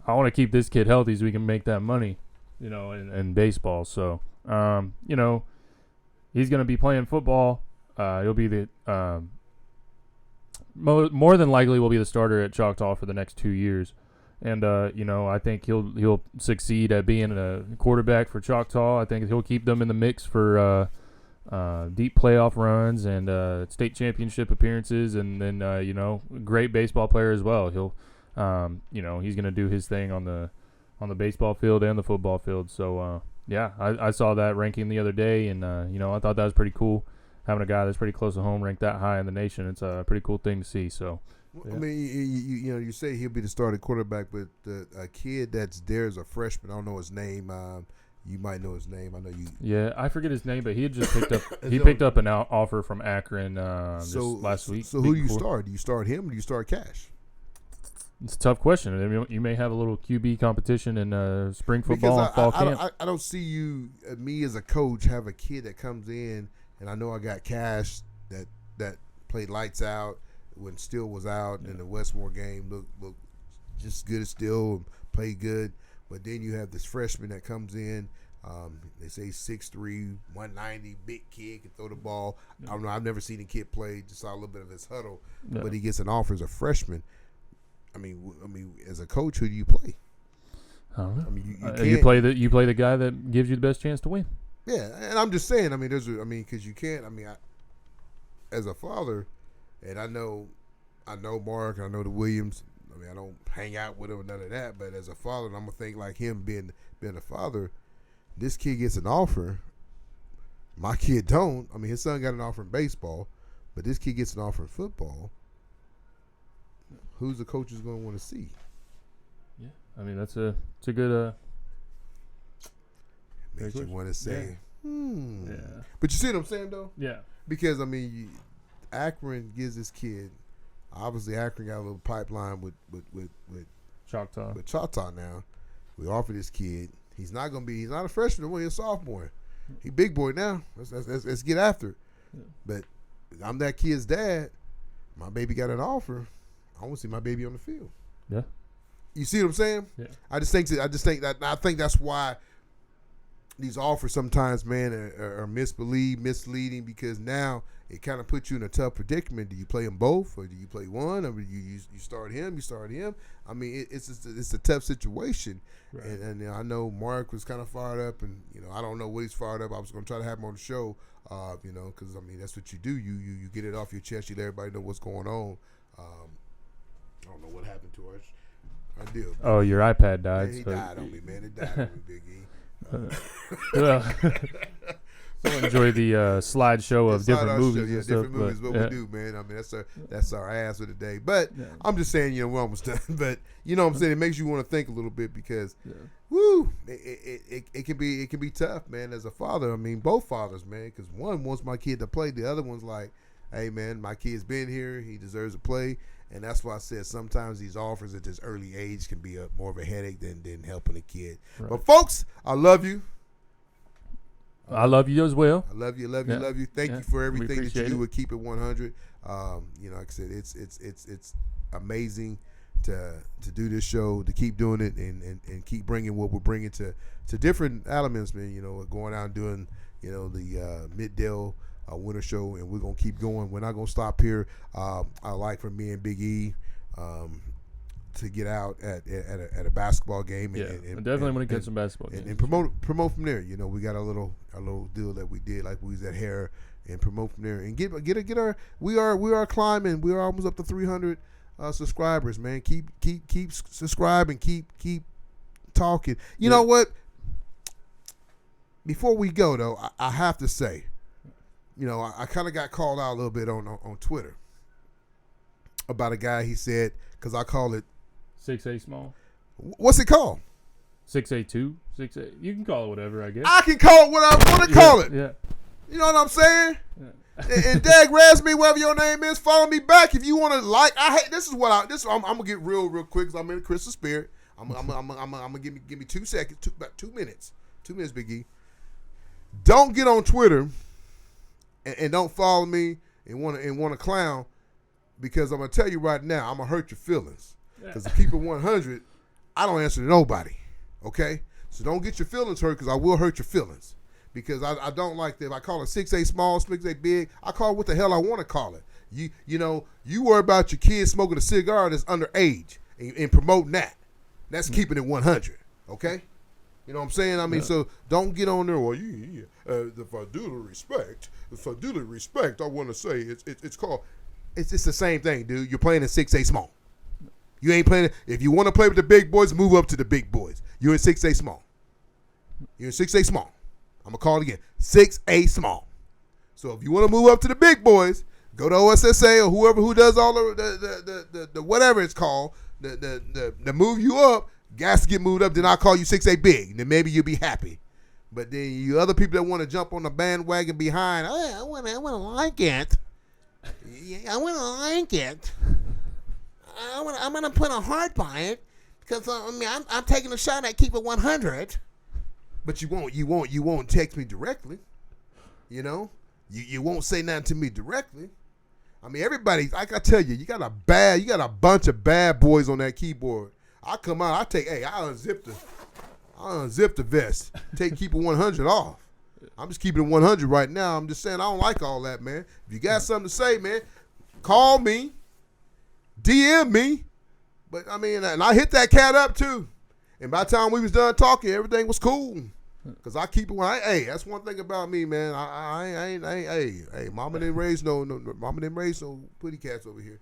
I want to keep this kid healthy so we can make that money, in baseball. So, he's going to be playing football. He'll be the more than likely will be the starter at Choctaw for the next 2 years. And I think he'll succeed at being a quarterback for Choctaw. I think he'll keep them in the mix for deep playoff runs and state championship appearances, and then great baseball player as well. He'll he's gonna do his thing on the baseball field and the football field. So I saw that ranking the other day, and I thought that was pretty cool. Having a guy that's pretty close to home ranked that high in the nation, it's a pretty cool thing to see. So. Yeah. I mean, you say he'll be the starting quarterback, but a kid that's there is a freshman. I don't know his name. You might know his name. I know you. Yeah, I forget his name, but he had just picked up. He picked up an offer from Akron just last week. So who do you start? Do you start him or do you start Cash? It's a tough question. I mean, you may have a little QB competition in spring football and fall camp. I don't see me as a coach, have a kid that comes in, and I know I got Cash that played lights out when Steele was out, and the Westmore game looked just good as Steele, played good. But then you have this freshman that comes in. They say 6'3", 190, big kid, can throw the ball. I don't know. I've never seen a kid play. Just saw a little bit of his huddle, but he gets an offer as a freshman. I mean, as a coach, who do you play? I don't know. I mean, you play the guy that gives you the best chance to win. Yeah, and I'm just saying. I mean, because you can't. I mean, as a father. And I know Mark, and I know the Williams. I mean, I don't hang out with him or none of that. But as a father, I'm gonna think like him being a father. This kid gets an offer. My kid don't. I mean, his son got an offer in baseball, but this kid gets an offer in football. Who's the coach is gonna want to see? Yeah, I mean it's a good. Makes you want to say, Yeah. But you see what I'm saying though? Yeah. Because I mean. Akron gives this kid. Obviously, Akron got a little pipeline with Choctaw. With Choctaw now. We offer this kid. He's not a freshman. He's a sophomore. He big boy now. Let's get after it. Yeah. But I'm that kid's dad. My baby got an offer. I want to see my baby on the field. Yeah. You see what I'm saying? Yeah. I think that's why these offers sometimes, man, are misleading because now it kind of puts you in a tough predicament. Do you play them both, or do you play one, or you start him? You start him. I mean, it's a tough situation, right. And I know Mark was kind of fired up, and I don't know what he's fired up. I was going to try to have him on the show, because I mean that's what you do. You get it off your chest. You let everybody know what's going on. I don't know what happened to our deal. Oh, your iPad died. Yeah, he died on me, man. It died on me, Big E. So enjoy the slideshow of different movies. Yeah, different movies. What we do, man. I mean, that's our ass for the day. But I'm just saying, we're almost done. But you know what I'm saying? It makes you want to think a little bit because, it can be tough, man. As a father, I mean, both fathers, man. Because one wants my kid to play, the other one's like, hey, man, my kid's been here. He deserves to play. And that's why I said sometimes these offers at this early age can be more of a headache than helping a kid. Right. But, folks, I love you. I love you as well. I love you. Thank you for everything that you do with Keep It 100. Like I said, it's amazing to do this show, to keep doing it, and keep bringing what we're bringing to different elements, man. Going out and doing, the Mid-Dale winter show, and we're gonna keep going. We're not gonna stop here. I like for me and Big E to get out at a basketball game. And definitely want to get some basketball games. And promote from there. We got a little deal that we did, like we was at Hare, and promote from there and get our. We are climbing. We are almost up to 300 subscribers, man. Keep subscribing. Keep talking. You know what? Before we go though, I have to say, I kind of got called out a little bit on Twitter about a guy. He said, because I call it 6A small. What's it called? 6A2, 6A. You can call it whatever, I guess. I can call it what I want to call it. Yeah. You know what I'm saying? Yeah. and Dag Razme, whatever your name is, follow me back if you want to like. I'm gonna get real quick because I'm in the Christmas spirit. I'm gonna give me 2 seconds, about 2 minutes. 2 minutes, Big E. Don't get on Twitter and don't follow me and want to clown, because I'm gonna tell you right now, I'm gonna hurt your feelings. Because to keep it 100, I don't answer to nobody. Okay, so don't get your feelings hurt, because I will hurt your feelings. Because I don't like that. If I call it 6A small, 6A big, I call it what the hell I want to call it. You worry about your kids smoking a cigar that's underage and promoting that. That's keeping it 100. Okay. You know what I'm saying? So don't get on there. Well, if I do respect, I want to say it's called. It's the same thing, dude. You're playing in 6A small. You ain't playing. If you want to play with the big boys, move up to the big boys. You're in 6A small. You're in 6A small. I'm gonna call it again. 6A small. So if you want to move up to the big boys, go to OSSA or who does all the whatever it's called. The move you up. Gas to get moved up, then I'll call you 6A big, and then maybe you'll be happy. But then you other people that want to jump on the bandwagon behind, I want to like it. I want to like it. I'm going to put a heart by it, because I'm taking a shot at Keep It 100. But you won't text me directly. You won't say nothing to me directly. Everybody, like I tell you, you got a bunch of bad boys on that keyboard. I come out, I unzip the vest, Keep It 100 off. I'm just keeping it 100 right now. I'm just saying I don't like all that, man. If you got something to say, man, call me, DM me. But and I hit that cat up too. And by the time we was done talking, everything was cool. Cause I keep it that's one thing about me, man. Mama didn't raise no pretty cats over here.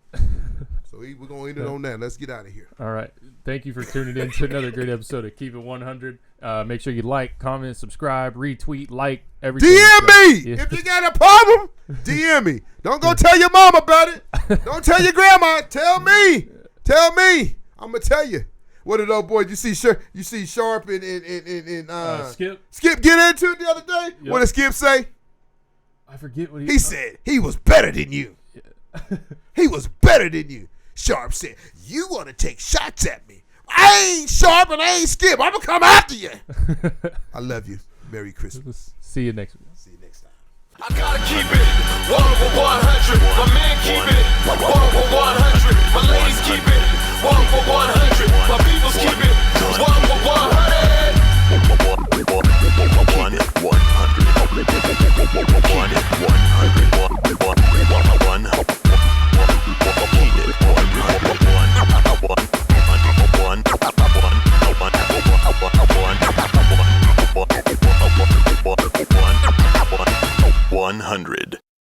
So we're gonna end it on that. Let's get out of here. All right. Thank you for tuning in to another great episode of Keep It 100. Make sure you like, comment, subscribe, retweet, like everything. DM me if you got a problem. DM me. Don't go tell your mom about it. Don't tell your grandma. Tell me. I'm gonna tell you. What did those boys? You see Sharp and Skip. Skip get into it the other day. Yep. What did Skip say? I forget what he said. He was better than you. Yeah. He was better than you. Sharp said, "You want to take shots at me? I ain't Sharp and I ain't Skip. I'm gonna come after you." I love you. Merry Christmas. See you next week. See you next time. I gotta keep it 100. My man keep it 100. My ladies keep it 100. My peoples keep it 100. 100.